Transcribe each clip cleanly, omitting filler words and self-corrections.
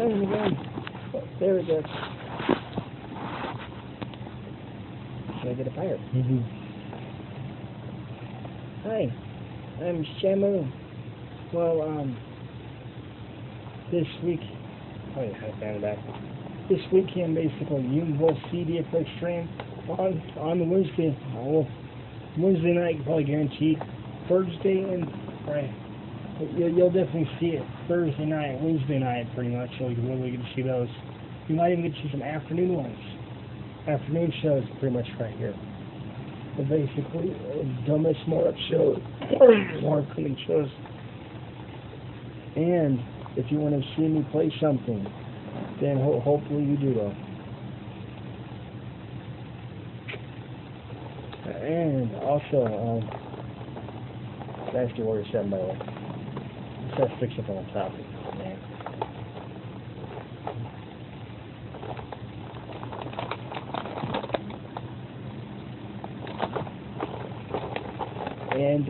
playing again. Oh, there we go. Should I get a pirate? Hi, I'm Shamu. Well, this week, oh yeah, I found it back. This weekend, basically, you will see the FX stream on Wednesday. Wednesday night, you can probably guarantee. Thursday and Friday. You'll definitely see it Thursday night, Wednesday night, pretty much. So you really get to see those. You might even get to see some afternoon ones. Afternoon shows, pretty much right here. But basically, dumbest more up shows, more clean shows. And if you want to see me play something, then hopefully you do though. And also, that's the order 7 by the way. Let's fix it on the top. Man. And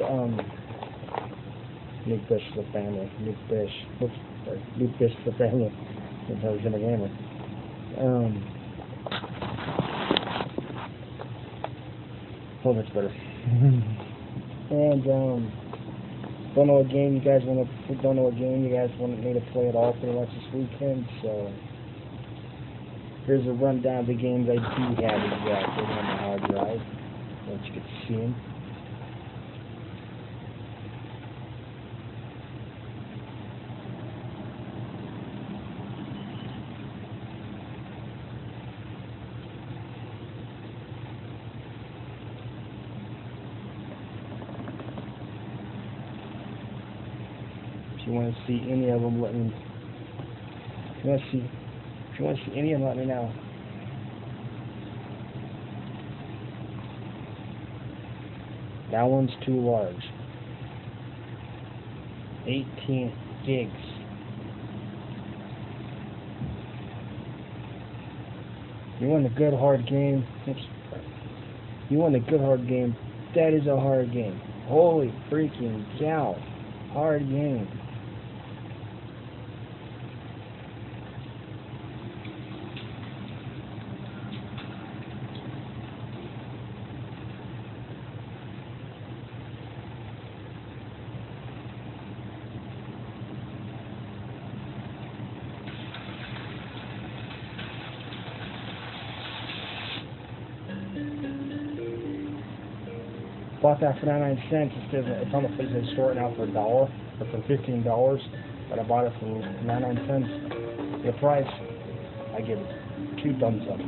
Luke Bish for the family. Luke Bish. Oops, sorry. Luke Bish for the family. That's how he's in the gamer. Oh, that's better. And don't know what game you guys want me to play at all pretty much this weekend. So here's a rundown of the games I do have exactly on my hard drive. Let you get to see them. If you want to see any of them, let me. If you want to see any of them, let me know. That one's too large. 18 gigs. You want a good hard game? You want a good hard game? That is a hard game. Holy freaking cow! Hard game. Bought that for 99 cents instead of, it's on the PlayStation Store now for $1 or for $15, but I bought it for 99 cents. The price, I give it 2 thumbs up.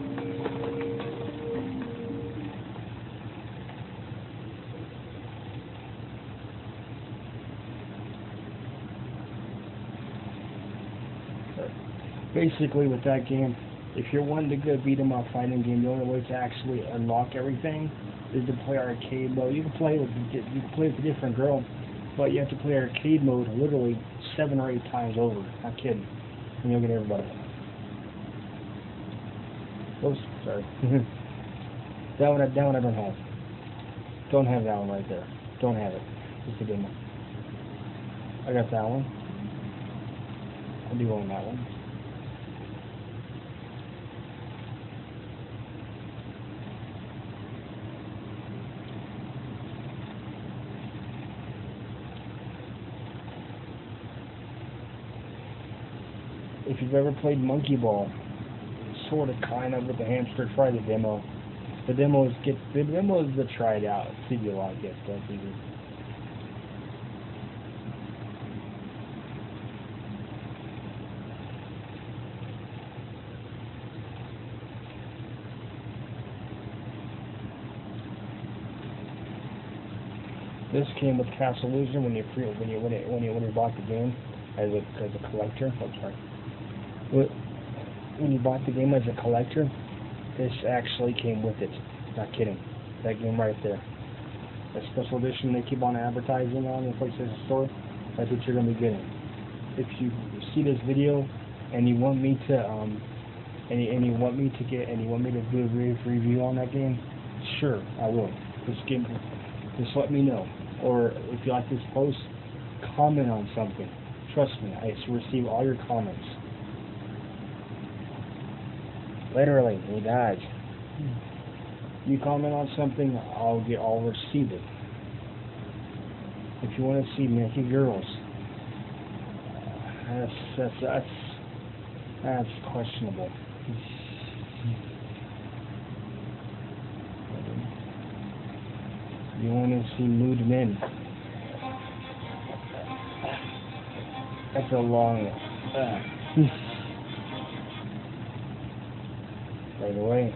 Basically, with that game, if you're wanting to go beat 'em up fighting game, the only way to actually unlock everything is to play arcade mode. You can play with a different girl, but you have to play arcade mode literally 7 or 8 times over. Not kidding. And you'll get everybody. Oops, sorry. that one I don't have. Don't have that one right there. Don't have it. Just a demo. I got that one. I do own that one. If you've ever played Monkey Ball, sort of, kind of, with the hamster, try the demo. The demo is to try it out, see if you like it. That's easy. This came with Castle Illusion when you bought the game as a collector. I'm sorry. When you bought the game as a collector, this actually came with it. Not kidding. That game right there. That special edition they keep on advertising on the PlayStation Store, that's what you're going to be getting. If you see this video and you want me to you want me to do a brief review on that game, sure, I will. Just let me know. Or if you like this post, comment on something. Trust me, I receive all your comments. Literally, he dodged. You comment on something, I'll receive it. If you want to see naked girls, that's questionable. You want to see nude men. That's a long. By the way,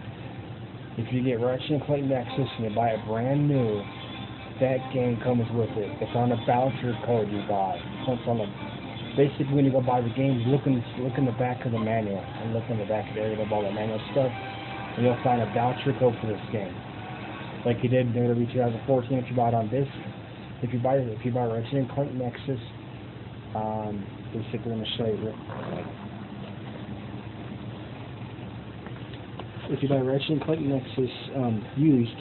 if you get Ratchet & Clank Nexus and you buy it brand new, that game comes with it. It's on a voucher code you buy. It's on the. Basically, when you go buy the games, look in the back of the manual and look in the back of the area of all the manual stuff, and you'll find a voucher code for this game. Like you did in WWE 2014 if you bought it on disc. If you buy Ratchet & Clank Nexus, basically I'm gonna show you real quick. If you buy Ratchet & Clank Nexus used,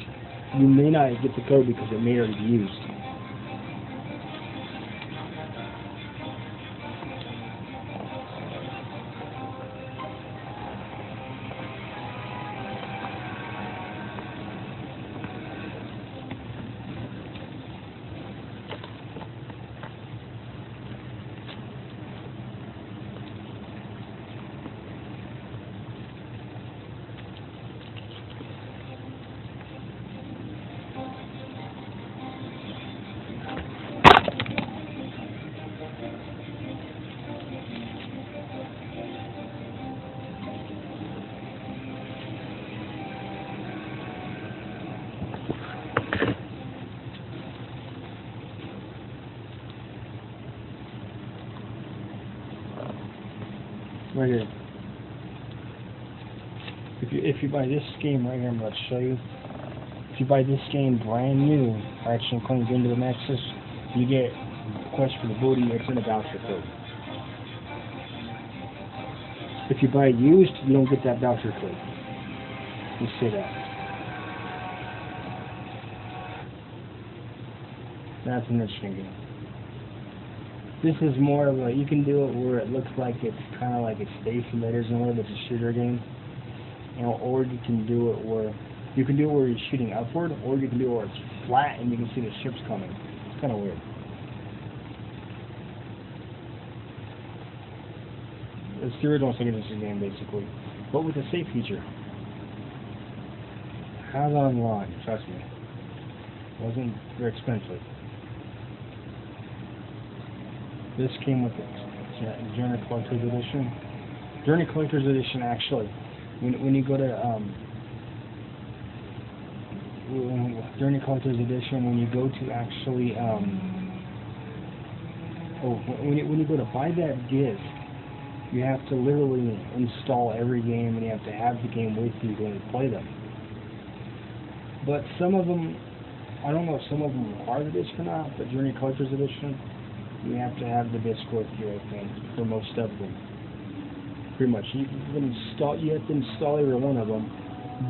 you may not get the code because it may already be used. Right here. If you buy this game right here, I'm about to show you. If you buy this game brand new, Ratchet & Clank into the Nexus, you get Quest for the Booty. It's in a voucher code. If you buy it used, you don't get that voucher code. Just say that. That's an interesting game. This is more of a, you can do it where it looks like it's kind of like it's Space Invaders in a way, but it's a shooter game. You know, or you can do it where you're shooting upward, or you can do it where it's flat and you can see the ships coming. It's kind of weird. It's the original Sega Genesis game basically, but with a save feature. How's on line? Trust me, it wasn't very expensive. This came with the Journey Collector's Edition. Journey Collector's Edition, actually, when you go to Journey Collector's Edition, when you go to actually when you go to buy that disc, you have to literally install every game, and you have to have the game with you when you play them. But some of them, I don't know if some of them require the disc or not, but Journey Collector's Edition, you have to have the disc with you, I think, for most of them. Pretty much. You have to install every one of them,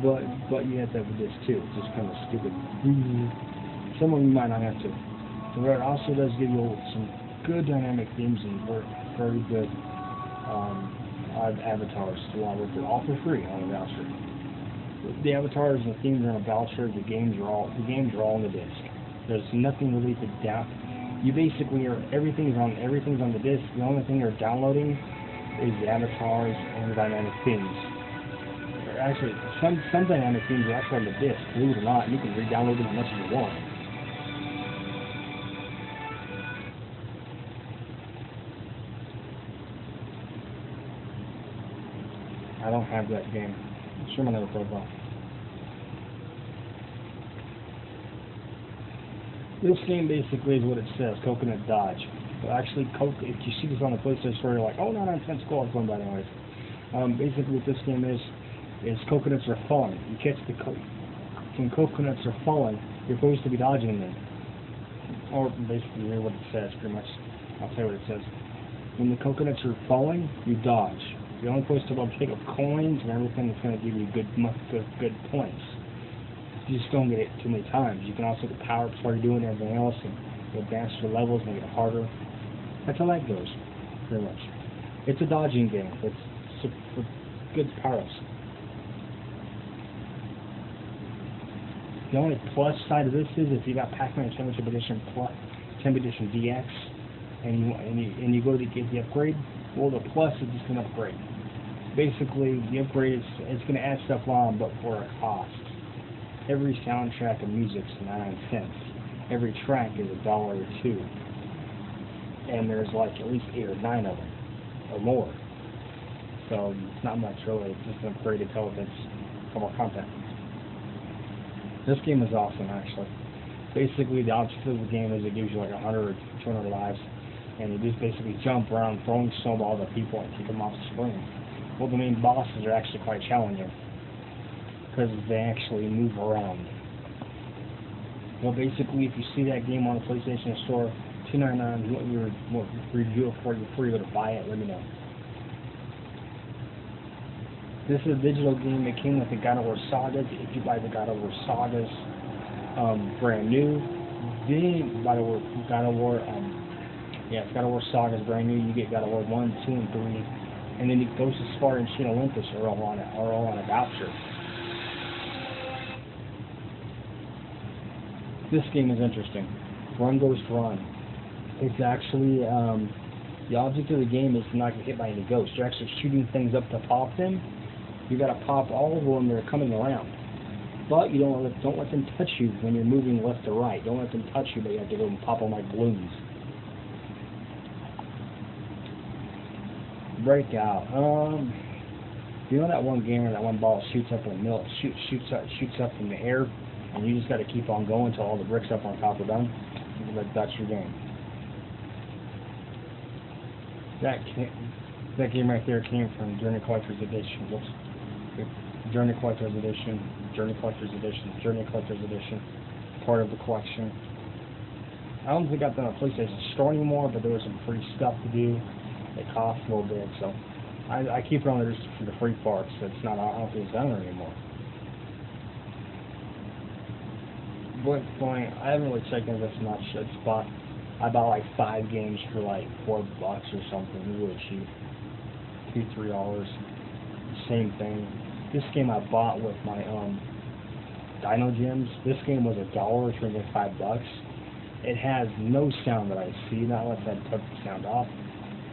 but you have to have the disc too. It's just kind of stupid. Some of them you might not have to. But it also does give you some good dynamic themes and very good avatars to allow with it, all for free on a voucher. The avatars and the themes are on a voucher. The games are all on the disc. There's nothing really to doubt. You basically everything's on the disc. The only thing you're downloading is the avatars and the dynamic themes. Actually, some dynamic themes are actually on the disc, believe it or not. You can re-download them as much as you want. I don't have that game. Show my another profile. This game basically is what it says, Coconut Dodge. But actually, if you see this on the PlayStation Store, you're like, oh, no, it's cool, it's going by anyways. Basically what this game is coconuts are falling. You catch when coconuts are falling, you're supposed to be dodging them. Or basically, hear what it says, pretty much. I'll tell you what it says. When the coconuts are falling, you dodge. You're only supposed to pick up coins and everything that's going to give you good points. You just don't get it too many times. You can also get power-ups while you're doing everything else, and you advance your levels and make it harder. That's how that goes, pretty much. It's a dodging game. It's with good power-ups. The only plus side of this is if you got Pac-Man Championship Edition Plus, Championship Edition DX, and you go to get the upgrade, well, the plus is just an upgrade. Basically, the upgrade is it's going to add stuff on, but for a cost. Every soundtrack of music's 99 cents. Every track is $1 or $2, and there's like at least 8 or 9 of them, or more. So it's not much really. It's just an upgraded television for more content. This game is awesome, actually. Basically, the object of the game is it gives you like 100 or 200 lives, and you just basically jump around throwing snowballs at people and keep them off the screen. Well, the main bosses are actually quite challenging because they actually move around. Well, basically, if you see that game on the PlayStation Store, $2.99, you want me to review it for you before you go to buy it, let me know. This is a digital game that came with the God of War Sagas. If you buy the God of War Sagas brand new, then God of War Sagas brand new, you get God of War 1, 2, and 3. And then Ghost of Sparta and Shin Olympus are all on a voucher. This game is interesting. Run Ghost Run. It's actually the object of the game is to not get hit by any ghosts. You're actually shooting things up to pop them. You got to pop all of them when they're coming around. But you don't let them touch you when you're moving left to right. Don't let them touch you, but you have to go and pop them like balloons. Breakout. You know that one game where that one ball shoots up in the middle, shoots up in the air, and you just got to keep on going until all the bricks up on top are done. That's your game. That game right there came from Journey Collector's Edition. Journey Collector's Edition, Journey Collector's Edition, Journey Collector's Edition. Part of the collection. I don't think I've done a PlayStation Store anymore, but there was some free stuff to do. It costs a little bit, so I keep it on there just for the free parts. It's not, I don't think it's done anymore. Bullet Point, I haven't really checked into this much. I bought like 5 games for like $4 or something. It was really cheap. $2, $3. Same thing. This game I bought with my Dino Gems. This game was $1 for me $5. It has no sound that I see, not unless I took the sound off.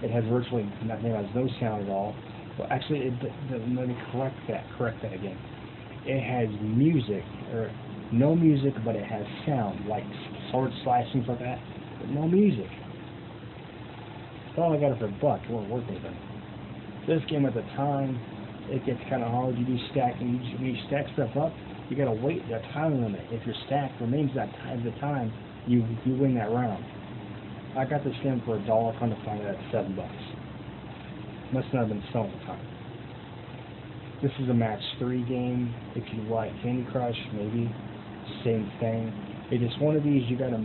It has virtually nothing. It has no sound at all. Well, actually, let me correct that again. It has music, or no music, but it has sound, like sword slashing, like that, but no music. Well, I got it for $1. It wasn't worth anything. This game at the time, it gets kind of hard. You do stacking. When you stack stuff up, you got to wait the time limit. If your stack remains that time, the time, you win that round. I got this game for $1, kind of find it at $7. Must not have been sold at the time. This is a match 3 game. If you like Candy Crush, maybe same thing. It is one of these you gotta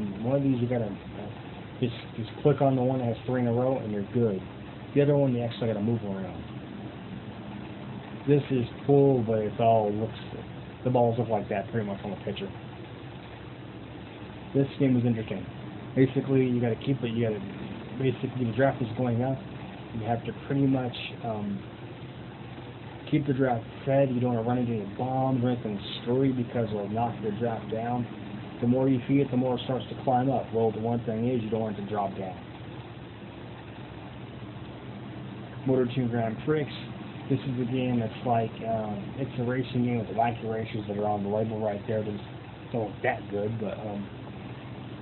just click on the one that has 3 in a row and you're good. The other one you actually gotta move around. This is cool, but the balls look like that pretty much on the picture. This game is interesting. Basically, you got to keep it. Basically, the draft is going up. You have to pretty much keep the draft fed. You don't want to run into any bombs or anything screwy because it'll knock your draft down. The more you feed it, the more it starts to climb up. Well, the one thing is you don't want it to drop down. MotorTune Grand Prix. This is a game that's like it's a racing game with the wacky racers that are on the label right there. They don't look that good, but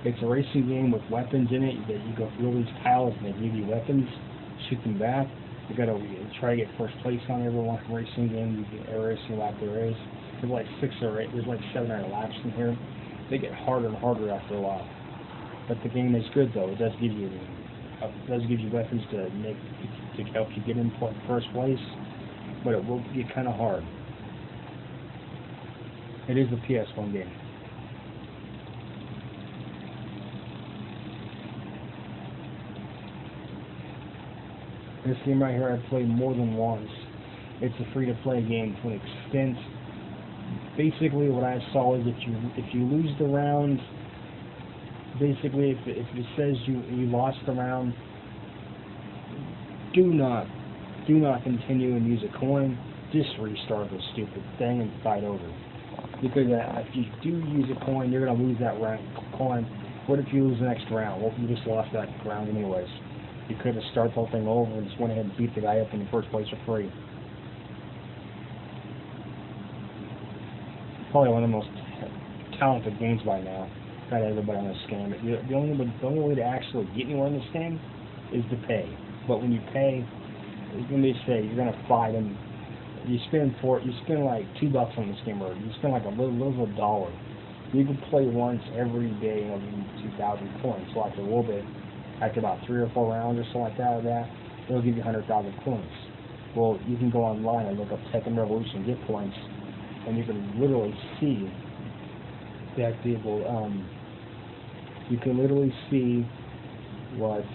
it's a racing game with weapons in it. That you go through these tiles and they give you weapons, shoot them back. You gotta try to get first place on every one racing game. You get every racing lap there is. There's like 6 or 8. There's like 7 or 8 laps in here. They get harder and harder after a while. But the game is good though. It does give you weapons to help you get in first place. But it will get kind of hard. It is a PS1 game. This game right here I've played more than once. It's a free-to-play game to an extent. Basically what I saw is if you lose the round, basically if it says you lost the round, do not continue and use a coin. Just restart the stupid thing and fight over. Because if you do use a coin, you're going to lose that round coin. What if you lose the next round? Well, you just lost that round anyways. You could have started the whole thing over and just went ahead and beat the guy up in the first place for free. Probably one of the most talented games by now. Got everybody on this game. But the only way to actually get anywhere in this game is to pay. But when you pay, let me say you're gonna fight them. You spend like $2 on this game, or you spend like a little dollar. You can play once every day, and it'll give you 2,000 coins. So after a little bit, after about 3 or 4 rounds or something like that, it'll give you 100,000 coins. Well, you can go online and look up Tekken Revolution get points, and you can literally see that you can literally see what's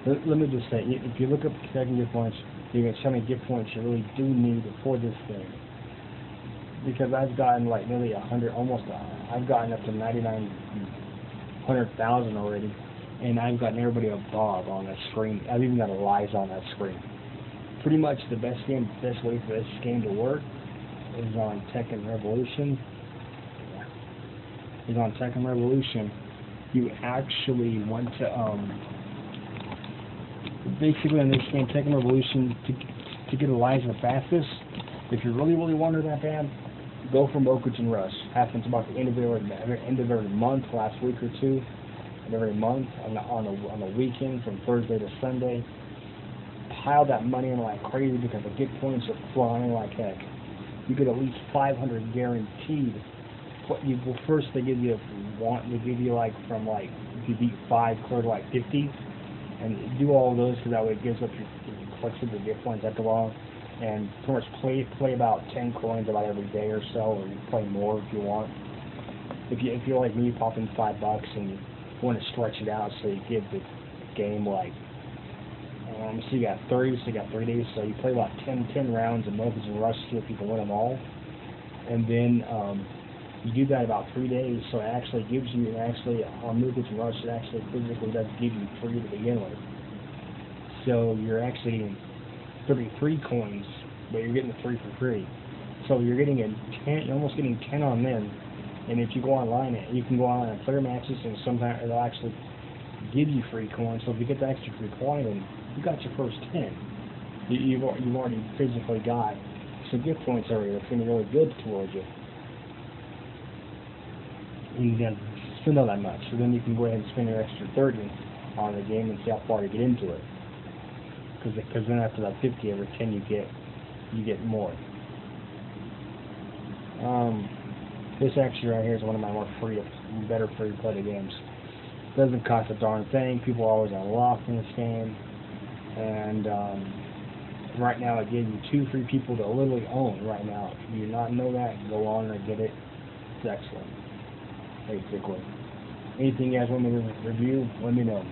let me just say, if you look up Tekken get points, you can show me get points you really do need for this thing. Because I've gotten like nearly 100, I've gotten up to 100,000 already, and I've gotten everybody above on that screen. I've even got a Liza on that screen. Pretty much the best way for this game to work is on Tekken Revolution. You actually want to basically in this game, Tekken Revolution, to get a Liza the fastest, if you really want her that bad, go for Mokujin Rush. Happens about the end of every month, last week or two, and every month on the weekend from Thursday to Sunday. Pile that money in like crazy because the get points are flying like heck. You get at least 500 guaranteed. Well, first they give you like from like if you beat 5 clear to like 50, and do all of those because that way it gives up your flexible get points after long. And pretty much play about 10 coins about every day or so, or you play more if you want. If you're like me, pop in $5 and you want to stretch it out, so you give the game like so you got 3 days, so you play about 10 rounds of Mokujin Rush, see if you can win them all, and then you do that about 3 days, so it actually gives you on Mokujin Rush it actually physically does give you 3 to begin with. So you're actually 33 coins, but you're getting the 3 for free. So you're getting you're almost getting 10 on them. And if you go online, you can go online and play matches, and sometimes it'll actually give you free coins. So if you get the extra free coin, then you got your first 10. You've already physically got some gift points already. That's going to be really good towards you. You can spend all that much, so then you can go ahead and spend your extra 30 on the game and see how far you get into it. Because then after that 50, every 10 you get more. This actually right here is one of my better free to play games. Doesn't cost a darn thing. People are always unlocked in this game, and right now it gives you 2 free people to literally own right now. If you do not know that, go on and get it. It's excellent. Basically. Anything you guys want me to review, let me know.